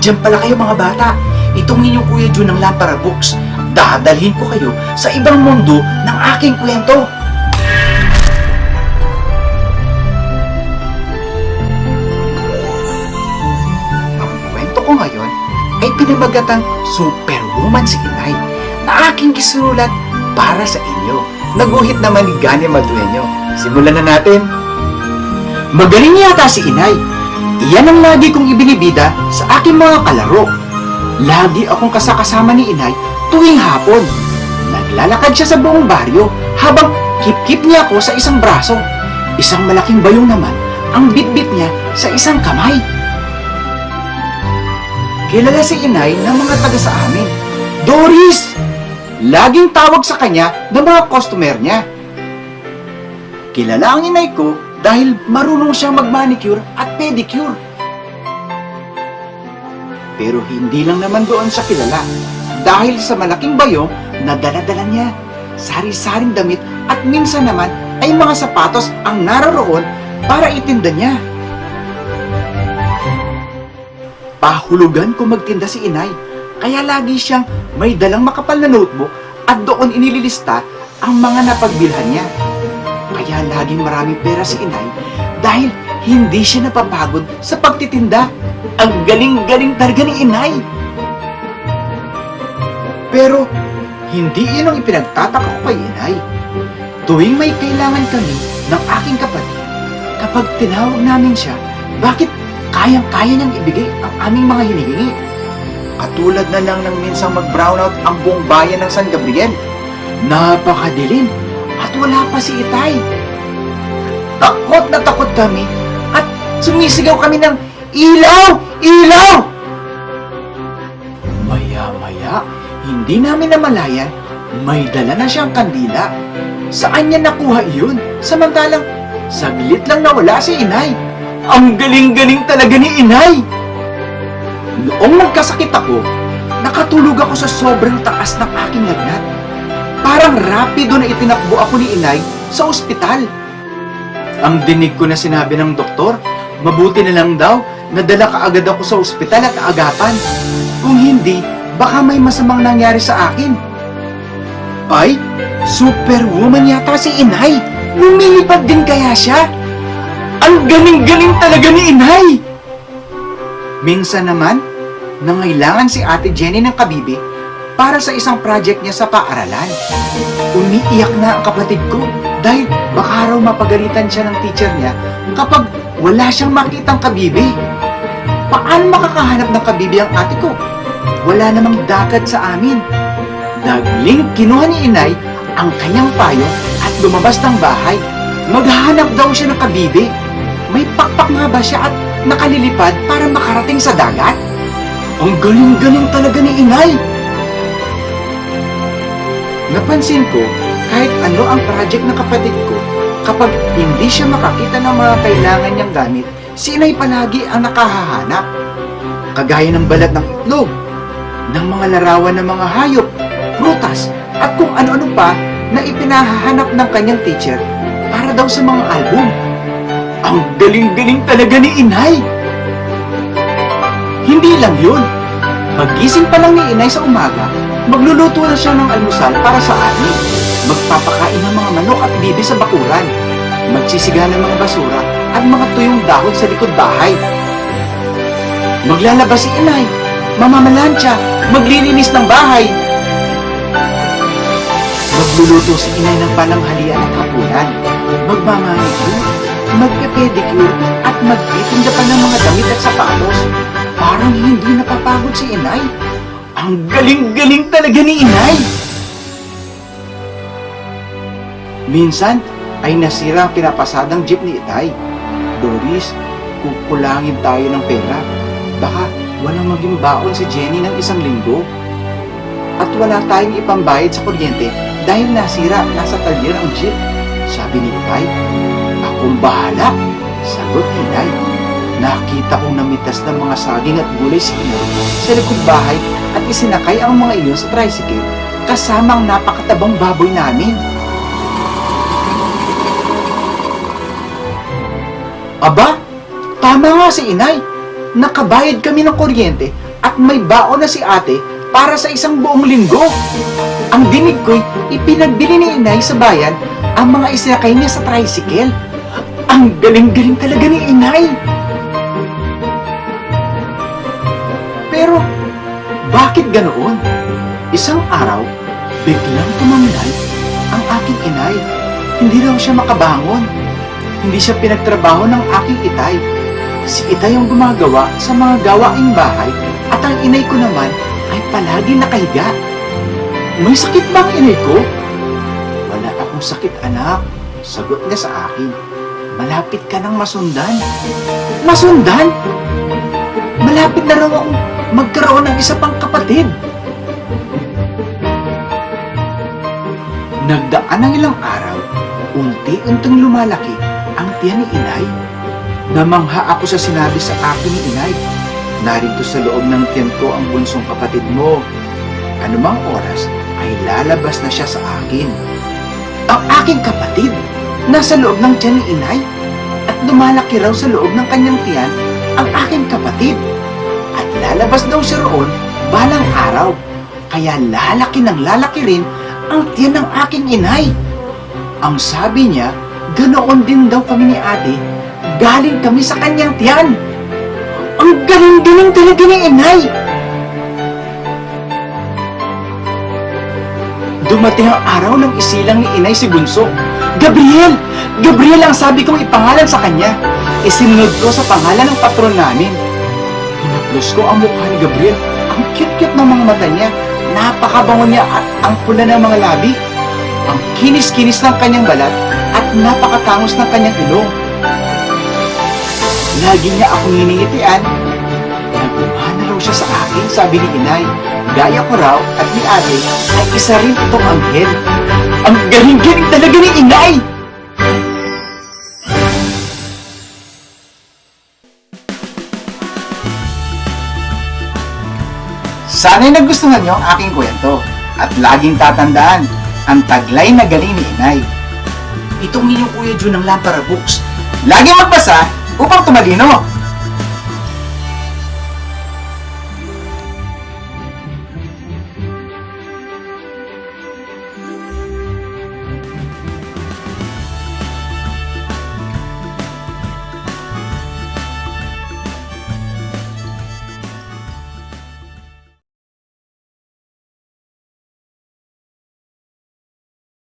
Andiyan pala kayo mga bata. Itong inyong Kuya Jun ng Lampara Books. Dadalhin ko kayo sa ibang mundo ng aking kwento. Ang kwento ko ngayon ay pinamagatang Superwoman si Inay na aking gisulat para sa inyo. Naguhit naman ni Gani Madueño. Simulan na natin. Magaling yata si Inay. Iyan ang lagi kong ibinibida sa aking mga kalaro. Lagi akong kasama ni Inay tuwing hapon. Naglalakad siya sa buong baryo habang kip-kip niya ako sa isang braso. Isang malaking bayong naman ang bitbit niya sa isang kamay. Kilala si Inay ng mga taga sa amin. Doris! Laging tawag sa kanya ng mga customer niya. Kilala ang inay ko dahil marunong siyang mag-manicure at pedicure. Pero hindi lang naman doon siya kilala dahil sa malaking bayong na dala-dala niya, sari-saring damit at minsan naman ay mga sapatos ang naroroon para itinda niya. Pahulugan kung magtinda si Inay, kaya lagi siyang may dalang makapal na notebook at doon inililista ang mga napagbilhan niya. Kaya laging maraming pera si Inay dahil hindi siya napapagod sa pagtitinda. Ang galing-galing talaga ni Inay. Pero hindi yun ang ipinagtataka ko kay Inay. Tuwing may kailangan kami ng aking kapatid, kapag tinawag namin siya, bakit kayang-kaya niyang ibigay ang aming mga hinihingi? Katulad na lang ng minsang mag-brownout ang buong bayan ng San Gabriel. Napakadilim at wala pa si Itay. Takot na takot kami at sumisigaw kami ng ilaw! Ilaw! Maya-maya, hindi namin namalayan, may dala na siyang kandila. Saan niya nakuha iyon? Samantalang, saglit lang nawala si Inay. Ang galing-galing talaga ni Inay! Noong nagkasakit ako, nakatulog ako sa sobrang taas ng aking lagnat. Parang rapido na itinakbo ako ni Inay sa ospital. Ang dinig ko na sinabi ng doktor, mabuti na lang daw, nadala kaagad ako sa ospital at agapan. Kung hindi, baka may masamang nangyari sa akin. Ay, Superwoman yata si Inay. Lumilipad din kaya siya? Ang galing-galing talaga ni Inay! Minsan naman, nangailangan si Ate Jenny ng kabibi para sa isang project niya sa paaralan. Umiiyak na ang kapatid ko dahil baka raw mapagalitan siya ng teacher niya kapag wala siyang makitang kabibi. Paano makakahanap ng kabibi ang ate ko? Wala namang dagat sa amin. Dagling kinuha ni Inay ang kanyang payo at lumabas ng bahay. Maghahanap daw siya ng kabibi. May pakpak nga ba siya at nakalilipad para makarating sa dagat? Ang galing-galing talaga ni Inay! Napansin ko, kahit ano ang project ng kapatid ko, kapag hindi siya makakita ng mga kailangan niyang gamit, si Inay palagi ang nakahahanap. Kagaya ng balat ng itlog, ng mga larawan ng mga hayop, prutas, at kung ano-ano pa na ipinahahanap ng kanyang teacher para daw sa mga album. Ang galing-galing talaga ni Inay! Hindi lang yun. Paggising pa lang ni Inay sa umaga, magluluto na siya ng almusal para sa amin. Magpapakain ng mga manok at bibi sa bakuran. Magsisiga ng mga basura at mga tuyong dahon sa likod bahay. Maglalaba si Inay, mamamalansya, maglilinis ng bahay. Magluluto si Inay ng pananghalian at hapunan. Magmamanicure, magpe-pedicure at magtitinda pa ng mga damit at sapatos. Parang hindi napapagod si Inay. Ang galing-galing talaga ni Inay! Minsan ay nasira ang pinapasadang jeep ni Itay. Doris, kukulangin tayo ng pera. Baka walang maging baon si Jenny ng 1 linggo. At wala tayong ipambayad sa kuryente dahil nasira nasa talyer ang jeep. Sabi ni Itay. Akong bahala, sagot ni Inay. Nakita kong namitas ng mga saging at gulay si Inay sa likod bahay at isinakay ang mga iyon sa tricycle kasama ang napakatabang baboy namin. Aba, tama nga si Inay. Nakabayad kami ng kuryente at may baon na si ate para sa isang buong linggo. Ang dinig ko'y ipinagbili ni inay sa bayan ang mga isinakay niya sa tricycle. Ang galing-galing talaga ni inay. Pero, bakit ganoon? Isang araw, biglang tumangay ang aking inay. Hindi raw siya makabangon. Hindi siya pinagtrabaho ng aking itay. Si itay ang gumagawa sa mga gawaing bahay at ang inay ko naman ay palagi nakahiga. May sakit ba ang inay ko? Wala akong sakit, anak. Sagot niya sa akin. Malapit ka nang masundan. Masundan? Malapit na raw akong magkaroon ng isa pang kapatid. Nagdaan ng ilang araw, unti-unting lumalaki ang tiyan ni inay. Namangha ako sa sinabi sa akin ni inay. Narito sa loob ng tiyan ko ang bunsong kapatid mo. Anumang oras ay lalabas na siya sa akin. Ang aking kapatid, nasa loob ng tiyan ni inay at lumalaki raw sa loob ng kanyang tiyan ang aking kapatid. At lalabas daw siya roon balang araw. Kaya lalaki ng lalaki rin ang tiyan ng aking inay. Ang sabi niya, ganoon din daw kami ni ate, galing kami sa kanyang tiyan. Ang galing-galing talaga ni inay. Dumating ang araw ng isilang ni inay si Bunso. Gabriel! Gabriel ang sabi kong ipangalan sa kanya. Isinunod ko sa pangalan ng patron namin. Hinaplos ko ang mukha ni Gabriel. Ang cute-cute ng mga mata niya. Napakabango niya at ang pula ng mga labi. Ang kinis-kinis ng kanyang balat at napakatangos ng kanyang ilong. Lagi niya akong hiningitian. Nagumana raw siya sa akin, sabi ni inay. Gaya ko raw at ni ate ay isa rin itong anghel. Ang galing-galing talaga ni inay! Sana'y nagustuhan niyo ang aking kwento at laging tatandaan ang taglay na galing ni inay. Itong inyong Kuya Jun ng Lampara Books. Laging magbasa upang tumalino.